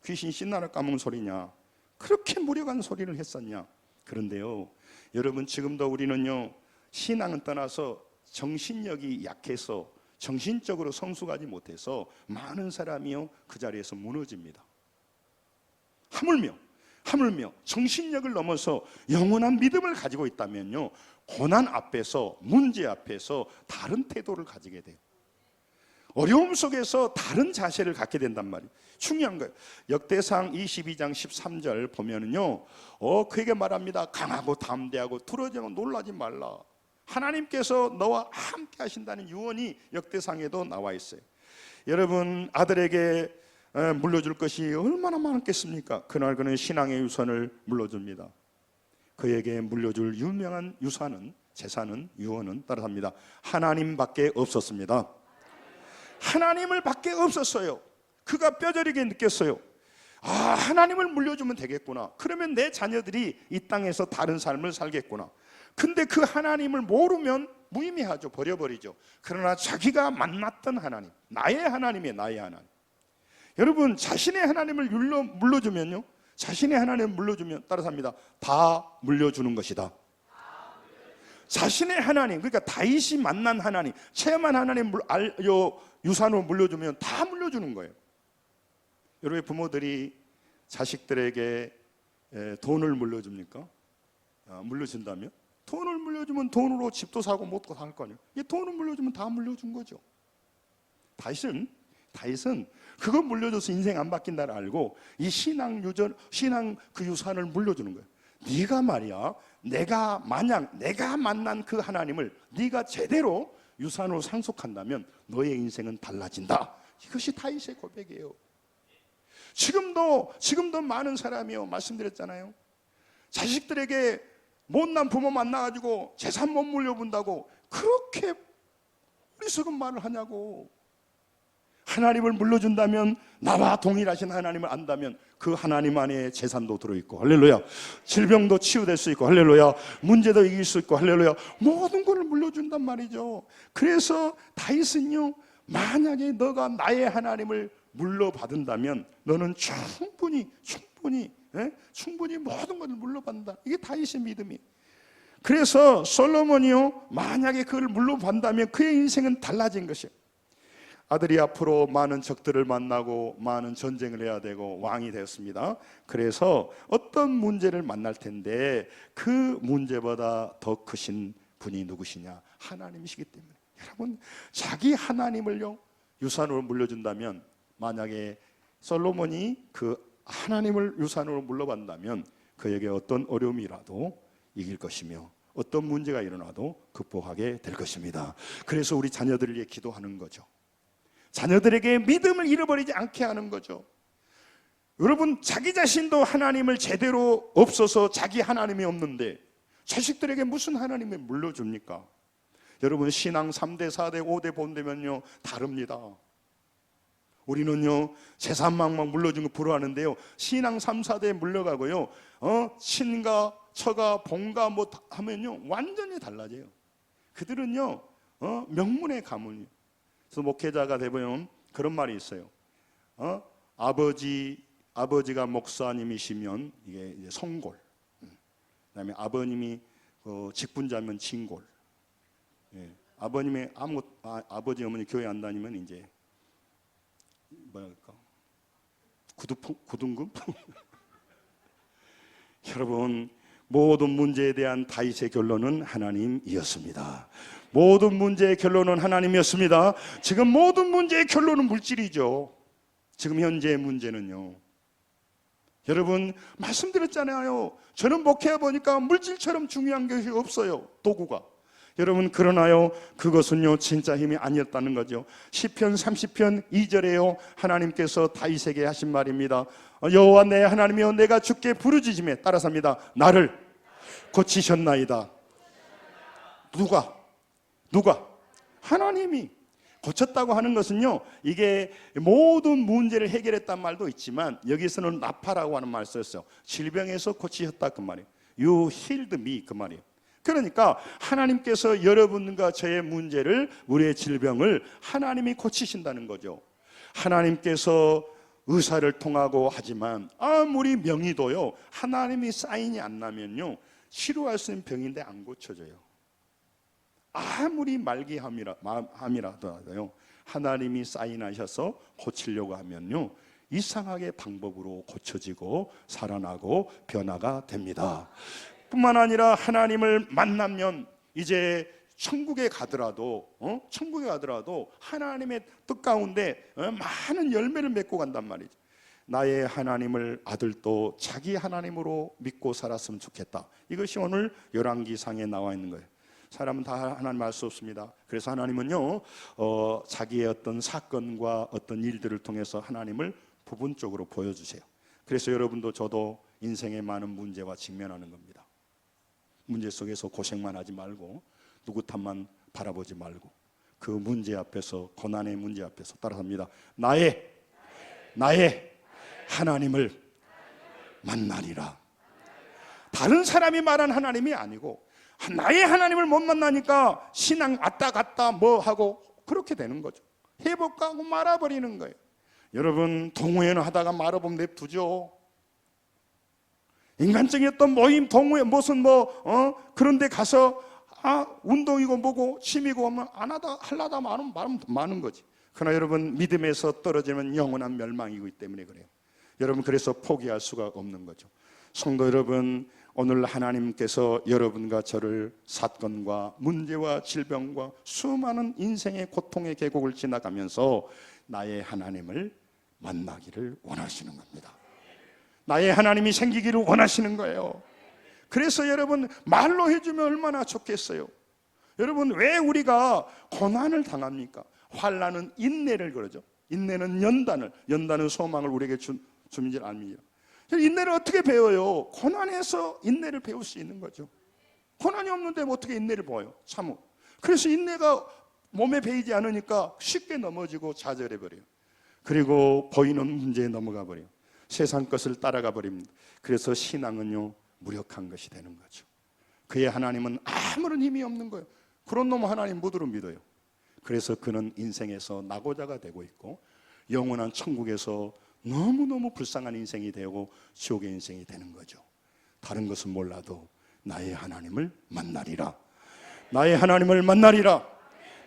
귀신 신나를 까먹은 소리냐, 그렇게 무력한 소리를 했었냐. 그런데요, 여러분, 지금도 우리는요, 신앙은 떠나서 정신력이 약해서 정신적으로 성숙하지 못해서 많은 사람이요, 그 자리에서 무너집니다. 하물며 정신력을 넘어서 영원한 믿음을 가지고 있다면요, 고난 앞에서, 문제 앞에서 다른 태도를 가지게 돼요. 어려움 속에서 다른 자세를 갖게 된단 말이에요. 중요한 거예요. 역대상 22장 13절 보면은요, 그에게 말합니다. 강하고 담대하고 두려워하고 놀라지 말라. 하나님께서 너와 함께 하신다는 유언이 역대상에도 나와 있어요. 여러분, 아들에게 물려줄 것이 얼마나 많겠습니까? 그날 그는 신앙의 유산을 물려줍니다. 그에게 물려줄 유명한 유산은, 재산은, 유언은 따라합니다. 하나님밖에 없었습니다. 하나님을 밖에 없었어요. 그가 뼈저리게 느꼈어요. 아, 하나님을 물려주면 되겠구나. 그러면 내 자녀들이 이 땅에서 다른 삶을 살겠구나. 근데 그 하나님을 모르면 무의미하죠. 버려버리죠. 그러나 자기가 만났던 하나님, 나의 하나님이에요. 나의 하나님. 여러분, 자신의 하나님을 물려주면요, 자신의 하나님을 물려주면 따라서 합니다. 다 물려주는 것이다. 자신의 하나님, 그러니까 다윗이 만난 하나님, 체험한 하나님 유산으로 물려주면 다 물려주는 거예요. 여러분의 부모들이 자식들에게 돈을 물려줍니까? 물려준다면? 돈을 물려주면 돈으로 집도 사고 못도 살 거 아니에요. 돈을 물려주면 다 물려준 거죠. 다윗은 그거 물려줘서 인생 안 바뀐다를 알고 이 신앙 그 유산을 물려주는 거예요. 네가 말이야, 만약 내가 만난 그 하나님을 네가 제대로 유산으로 상속한다면 너의 인생은 달라진다. 이것이 다윗의 고백이에요. 지금도 많은 사람이요, 말씀드렸잖아요. 자식들에게 못난 부모 만나가지고 재산 못 물려본다고 그렇게 어리석은 말을 하냐고. 하나님을 물려준다면, 나와 동일하신 하나님을 안다면 그 하나님 안에 재산도 들어있고, 할렐루야, 질병도 치유될 수 있고, 할렐루야, 문제도 이길 수 있고, 할렐루야, 모든 것을 물려준단 말이죠. 그래서 다윗은요, 만약에 너가 나의 하나님을 물려받은다면 너는 충분히 모든 것을 물려받는다. 이게 다윗의 믿음이에요. 그래서 솔로몬이요, 만약에 그걸 물려받는다면 그의 인생은 달라진 것이에요. 아들이 앞으로 많은 적들을 만나고 많은 전쟁을 해야 되고 왕이 되었습니다. 그래서 어떤 문제를 만날 텐데 그 문제보다 더 크신 분이 누구시냐? 하나님이시기 때문에. 여러분, 자기 하나님을요 유산으로 물려준다면, 만약에 솔로몬이 그 하나님을 유산으로 물려받는다면 그에게 어떤 어려움이라도 이길 것이며 어떤 문제가 일어나도 극복하게 될 것입니다. 그래서 우리 자녀들을 위해 기도하는 거죠. 자녀들에게 믿음을 잃어버리지 않게 하는 거죠. 여러분, 자기 자신도 하나님을 제대로 없어서 자기 하나님이 없는데 자식들에게 무슨 하나님을 물려줍니까? 여러분, 신앙 3대, 4대, 5대 본다면요 다릅니다. 우리는요 재산만 물려준 거 부러워하는데요, 신앙 3, 4대에 물려가고요 친가, 처가, 본가 뭐 하면요 완전히 달라져요. 그들은요 명문의 가문이에요. 그래서 목회자가 되면 그런 말이 있어요. 아버지가 목사님이시면 이게 이제 성골, 그다음에 아버님이 직분자면 진골, 아버님의 아버지 어머니 교회 안 다니면 이제 뭐랄까 구등급. 여러분, 모든 문제에 대한 다윗의 결론은 하나님이었습니다. 모든 문제의 결론은 하나님이었습니다. 지금 모든 문제의 결론은 물질이죠. 지금 현재의 문제는요, 여러분 말씀드렸잖아요. 저는 목회해 보니까 물질처럼 중요한 것이 없어요, 도구가. 여러분, 그러나요 그것은요 진짜 힘이 아니었다는 거죠. 시편 30편 2절에요 하나님께서 다윗에게 하신 말입니다. 여호와 내 하나님이여, 내가 주께 부르짖음에 따라서 합니다. 나를 고치셨나이다. 누가? 하나님이 고쳤다고 하는 것은요, 이게 모든 문제를 해결했단 말도 있지만 여기서는 나파라고 하는 말을 썼어요. 질병에서 고치셨다 그 말이에요. You healed me 그 말이에요. 그러니까 하나님께서 여러분과 저의 문제를, 우리의 질병을 하나님이 고치신다는 거죠. 하나님께서 의사를 통하고 하지만 아무리 명의도요 하나님이 사인이 안 나면요 치료할 수 있는 병인데 안 고쳐져요. 아무리 말기함이라도요 하나님이 사인하셔서 고치려고 하면요 이상하게 방법으로 고쳐지고 살아나고 변화가 됩니다. 뿐만 아니라 하나님을 만나면 이제 천국에 가더라도 하나님의 뜻 가운데 많은 열매를 맺고 간단 말이죠. 나의 하나님을 아들도 자기 하나님으로 믿고 살았으면 좋겠다. 이것이 오늘 열왕기상에 나와 있는 거예요. 사람은 다 하나님 알 수 없습니다. 그래서 하나님은요 자기의 어떤 사건과 어떤 일들을 통해서 하나님을 부분적으로 보여주세요. 그래서 여러분도 저도 인생의 많은 문제와 직면하는 겁니다. 문제 속에서 고생만 하지 말고 누구 탓만 바라보지 말고 그 문제 앞에서, 고난의 문제 앞에서 따라합니다. 나의 하나님을 만나리라. 다른 사람이 말한 하나님이 아니고 나의 하나님을 못 만나니까 신앙 왔다 갔다 뭐 하고 그렇게 되는 거죠. 해볼까 하고 말아버리는 거예요. 여러분, 동호회는 하다가 말아보면 냅두죠. 인간적인 어떤 모임, 동호회 무슨 그런 데 가서 운동이고 뭐고 취미고 하면 안 하다 하려다 많은 거지. 그러나 여러분, 믿음에서 떨어지면 영원한 멸망이기 때문에 그래요. 여러분, 그래서 포기할 수가 없는 거죠. 성도 여러분, 오늘 하나님께서 여러분과 저를 사건과 문제와 질병과 수많은 인생의 고통의 계곡을 지나가면서 나의 하나님을 만나기를 원하시는 겁니다. 나의 하나님이 생기기를 원하시는 거예요. 그래서 여러분, 말로 해주면 얼마나 좋겠어요. 여러분, 왜 우리가 고난을 당합니까? 환난은 인내를 그러죠. 인내는 연단은 소망을 우리에게 주는 줄 압니다. 인내를 어떻게 배워요? 고난에서 인내를 배울 수 있는 거죠. 고난이 없는데 어떻게 인내를 배워요? 참어. 그래서 인내가 몸에 배이지 않으니까 쉽게 넘어지고 좌절해버려요. 그리고 보이는 문제에 넘어가 버려요. 세상 것을 따라가 버립니다. 그래서 신앙은요, 무력한 것이 되는 거죠. 그의 하나님은 아무런 힘이 없는 거예요. 그런 놈 하나님 뭐들은 믿어요. 그래서 그는 인생에서 낙오자가 되고 있고 영원한 천국에서 너무너무 불쌍한 인생이 되고 지옥의 인생이 되는 거죠. 다른 것은 몰라도 나의 하나님을 만나리라. 나의 하나님을 만나리라.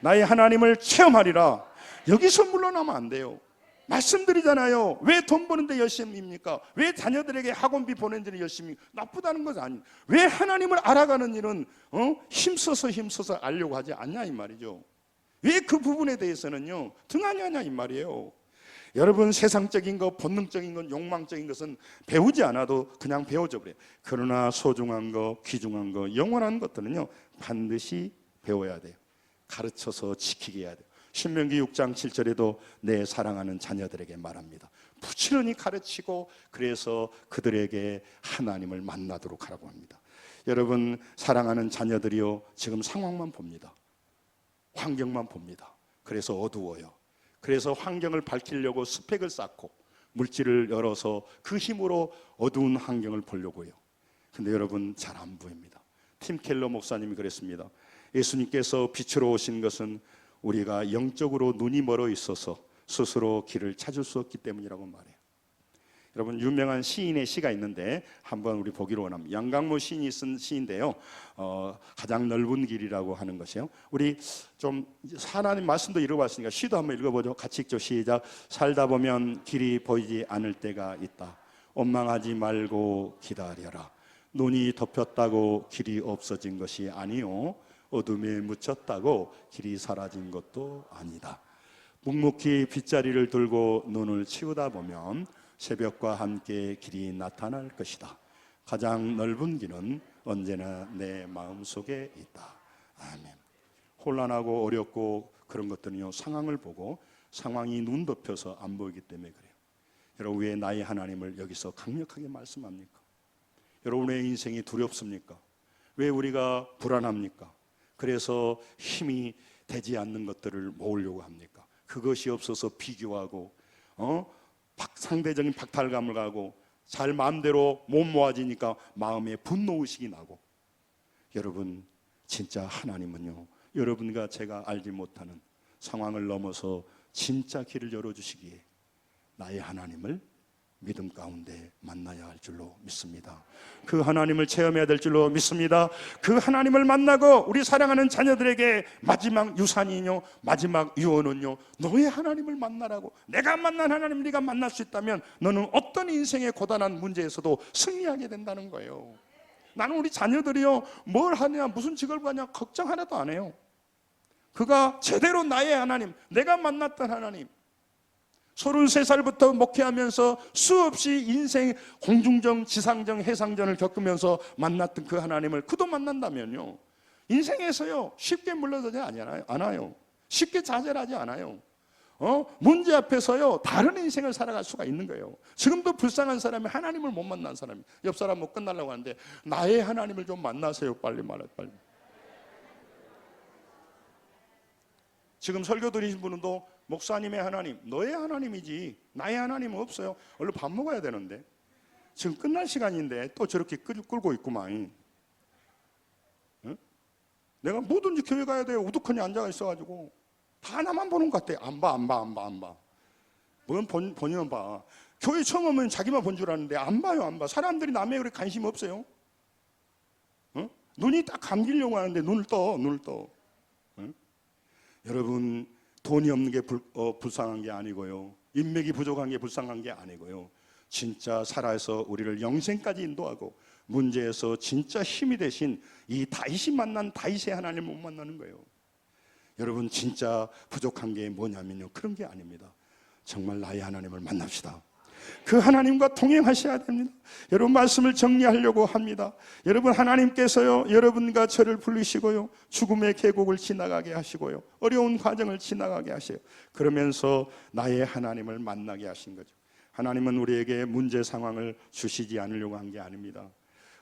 나의 하나님을 체험하리라. 여기서 물러나면 안 돼요. 말씀드리잖아요. 왜 돈 버는데 열심입니까? 왜 자녀들에게 학원비 보내는 데는 열심히? 나쁘다는 것이 아니에요. 왜 하나님을 알아가는 일은 힘써서 알려고 하지 않냐 이 말이죠. 왜 그 부분에 대해서는요 등한히 하냐 이 말이에요. 여러분, 세상적인 것, 본능적인 것, 욕망적인 것은 배우지 않아도 그냥 배워져 버려요. 그러나 소중한 것, 귀중한 것, 영원한 것들은요 반드시 배워야 돼요. 가르쳐서 지키게 해야 돼요. 신명기 6장 7절에도 내 사랑하는 자녀들에게 말합니다. 부지런히 가르치고 그래서 그들에게 하나님을 만나도록 하라고 합니다. 여러분, 사랑하는 자녀들이요 지금 상황만 봅니다. 환경만 봅니다. 그래서 어두워요. 그래서 환경을 밝히려고 스펙을 쌓고 물질을 열어서 그 힘으로 어두운 환경을 보려고 해요. 근데 여러분, 잘 안 보입니다. 팀 켈러 목사님이 그랬습니다. 예수님께서 빛으로 오신 것은 우리가 영적으로 눈이 멀어 있어서 스스로 길을 찾을 수 없기 때문이라고 말해요. 여러분, 유명한 시인의 시가 있는데 한번 우리 보기로 원합니다. 양강모 시인이 쓴 시인데요. 가장 넓은 길이라고 하는 것이요. 우리 좀 하나님 말씀도 읽어봤으니까 시도 한번 읽어보죠. 같이 읽죠. 시작. 살다 보면 길이 보이지 않을 때가 있다. 원망하지 말고 기다려라. 눈이 덮였다고 길이 없어진 것이 아니요, 어둠에 묻혔다고 길이 사라진 것도 아니다. 묵묵히 빗자리를 들고 눈을 치우다 보면 새벽과 함께 길이 나타날 것이다. 가장 넓은 길은 언제나 내 마음속에 있다. 아멘. 혼란하고 어렵고 그런 것들은요 상황을 보고 상황이 눈 덮여서 안 보이기 때문에 그래요. 여러분, 왜 나의 하나님을 여기서 강력하게 말씀합니까? 여러분의 인생이 두렵습니까? 왜 우리가 불안합니까? 그래서 힘이 되지 않는 것들을 모으려고 합니까? 그것이 없어서 비교하고 상대적인 박탈감을 가고 잘 마음대로 못 모아지니까 마음에 분노의식이 나고. 여러분, 진짜 하나님은요 여러분과 제가 알지 못하는 상황을 넘어서 진짜 길을 열어주시기에 나의 하나님을 믿음 가운데 만나야 할 줄로 믿습니다. 그 하나님을 체험해야 될 줄로 믿습니다. 그 하나님을 만나고 우리 사랑하는 자녀들에게 마지막 유산이요 마지막 유언은요 너의 하나님을 만나라고. 내가 만난 하나님 네가 만날 수 있다면 너는 어떤 인생의 고단한 문제에서도 승리하게 된다는 거예요. 나는 우리 자녀들이요 뭘 하냐 무슨 직업을 하냐 걱정 하나도 안 해요. 그가 제대로 나의 하나님, 내가 만났던 하나님, 33살부터 목회하면서 수없이 인생 공중전, 지상전, 해상전을 겪으면서 만났던 그 하나님을 그도 만난다면요 인생에서요 쉽게 물러서지 않아요. 쉽게 좌절하지 않아요. 문제 앞에서요 다른 인생을 살아갈 수가 있는 거예요. 지금도 불쌍한 사람이 하나님을 못 만난 사람이, 옆 사람 못 끝나려고 하는데 나의 하나님을 좀 만나세요. 빨리 말해 빨리. 지금 설교 드리신 분도 목사님의 하나님, 너의 하나님이지 나의 하나님은 없어요. 얼른 밥 먹어야 되는데 지금 끝날 시간인데 또 저렇게 끌고 있구만. 응? 내가 뭐든지 교회 가야 돼요. 우두커니 앉아 있어가지고 다 나만 보는 것 같아. 안 봐. 뭔 본인은 봐. 교회 처음 오면 자기만 본 줄 아는데 안 봐요. 사람들이 남의 그렇게 관심 없어요. 응? 눈이 딱 감기려고 하는데 눈을 떠. 응? 여러분, 돈이 없는 게 불쌍한 게 아니고요, 인맥이 부족한 게 불쌍한 게 아니고요, 진짜 살아서 우리를 영생까지 인도하고 문제에서 진짜 힘이 되신 이 다윗이 만난 다윗의 하나님을 못 만나는 거예요. 여러분, 진짜 부족한 게 뭐냐면요, 그런 게 아닙니다. 정말 나의 하나님을 만납시다. 그 하나님과 동행하셔야 됩니다. 여러분, 말씀을 정리하려고 합니다. 여러분, 하나님께서요, 여러분과 저를 부르시고요, 죽음의 계곡을 지나가게 하시고요, 어려운 과정을 지나가게 하세요. 그러면서 나의 하나님을 만나게 하신 거죠. 하나님은 우리에게 문제 상황을 주시지 않으려고 한 게 아닙니다.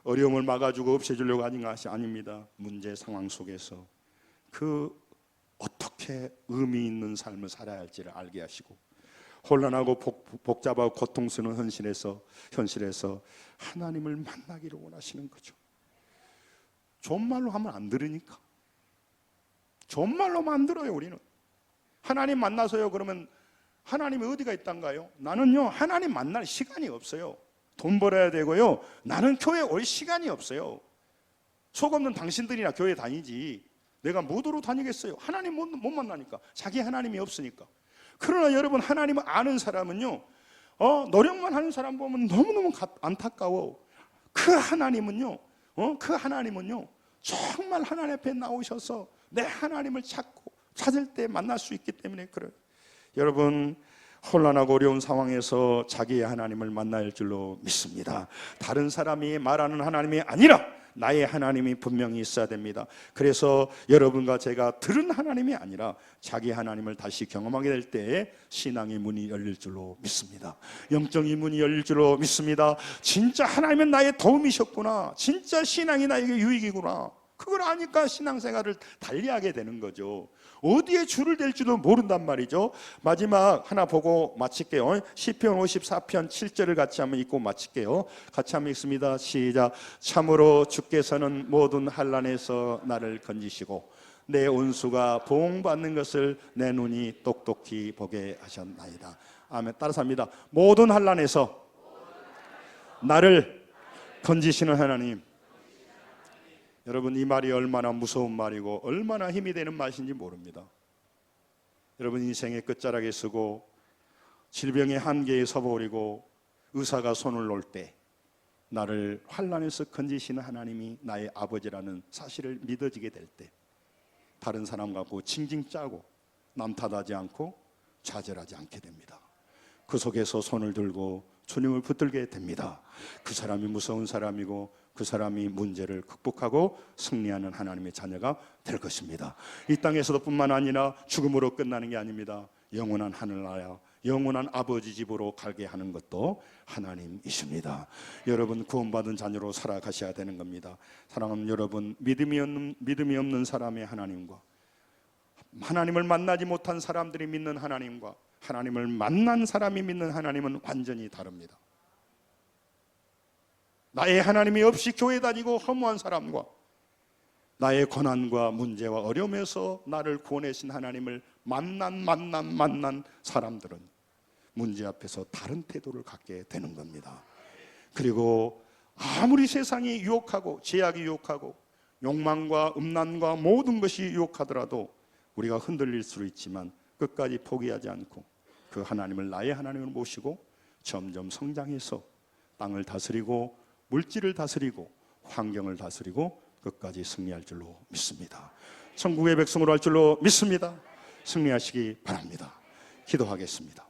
어려움을 막아주고 없애주려고 하는 것이 아닙니다. 문제 상황 속에서 어떻게 의미 있는 삶을 살아야 할지를 알게 하시고, 혼란하고 복잡하고 고통스러운 현실에서 하나님을 만나기를 원하시는 거죠. 좋은 말로 하면 안 들으니까. 좋은 말로만 안 들어요. 우리는 하나님 만나서요, 그러면 하나님이 어디가 있단가요? 나는요, 하나님 만날 시간이 없어요. 돈 벌어야 되고요, 나는 교회 올 시간이 없어요. 속 없는 당신들이나 교회 다니지 내가 뭐도로 다니겠어요? 하나님 못 만나니까. 자기 하나님이 없으니까. 그러나 여러분, 하나님을 아는 사람은요, 노력만 하는 사람 보면 너무너무 안타까워. 그 하나님은요, 정말 하나님 앞에 나오셔서 내 하나님을 찾을 때 만날 수 있기 때문에 그래요. 여러분, 혼란하고 어려운 상황에서 자기의 하나님을 만나야 할 줄로 믿습니다. 다른 사람이 말하는 하나님이 아니라 나의 하나님이 분명히 있어야 됩니다. 그래서 여러분과 제가 들은 하나님이 아니라 자기 하나님을 다시 경험하게 될 때에 신앙의 문이 열릴 줄로 믿습니다. 영적인 문이 열릴 줄로 믿습니다. 진짜 하나님은 나의 도움이셨구나, 진짜 신앙이 나에게 유익이구나, 그걸 아니까 신앙생활을 달리하게 되는 거죠. 어디에 줄을 댈지도 모른단 말이죠. 마지막 하나 보고 마칠게요. 시편 54편 7절을 같이 한번 읽고 마칠게요. 같이 한번 읽습니다. 시작. 참으로 주께서는 모든 환난에서 나를 건지시고 내 온수가 보응받는 것을 내 눈이 똑똑히 보게 하셨나이다. 아멘. 따라서 합니다. 모든 환난에서 나를 건지시는 하나님. 여러분, 이 말이 얼마나 무서운 말이고 얼마나 힘이 되는 말인지 모릅니다. 여러분, 인생의 끝자락에 서고 질병의 한계에 서버리고 의사가 손을 놓을 때 나를 환난에서 건지시는 하나님이 나의 아버지라는 사실을 믿어지게 될 때 다른 사람 갖고 징징 짜고 남 탓하지 않고 좌절하지 않게 됩니다. 그 속에서 손을 들고 주님을 붙들게 됩니다. 그 사람이 무서운 사람이고 그 사람이 문제를 극복하고 승리하는 하나님의 자녀가 될 것입니다. 이 땅에서도 뿐만 아니라 죽음으로 끝나는 게 아닙니다. 영원한 하늘나라, 영원한 아버지 집으로 가게 하는 것도 하나님이십니다. 여러분, 구원받은 자녀로 살아가셔야 되는 겁니다. 사랑하는 여러분, 믿음이 없는 사람의 하나님과 하나님을 만나지 못한 사람들이 믿는 하나님과 하나님을 만난 사람이 믿는 하나님은 완전히 다릅니다. 나의 하나님이 없이 교회 다니고 허무한 사람과 나의 고난과 문제와 어려움에서 나를 구원하신 하나님을 만난 사람들은 문제 앞에서 다른 태도를 갖게 되는 겁니다. 그리고 아무리 세상이 유혹하고 제약이 유혹하고 욕망과 음란과 모든 것이 유혹하더라도 우리가 흔들릴 수 있지만 끝까지 포기하지 않고 그 하나님을 나의 하나님을 모시고 점점 성장해서 땅을 다스리고 물질을 다스리고 환경을 다스리고 끝까지 승리할 줄로 믿습니다. 천국의 백성으로 할 줄로 믿습니다. 승리하시기 바랍니다. 기도하겠습니다.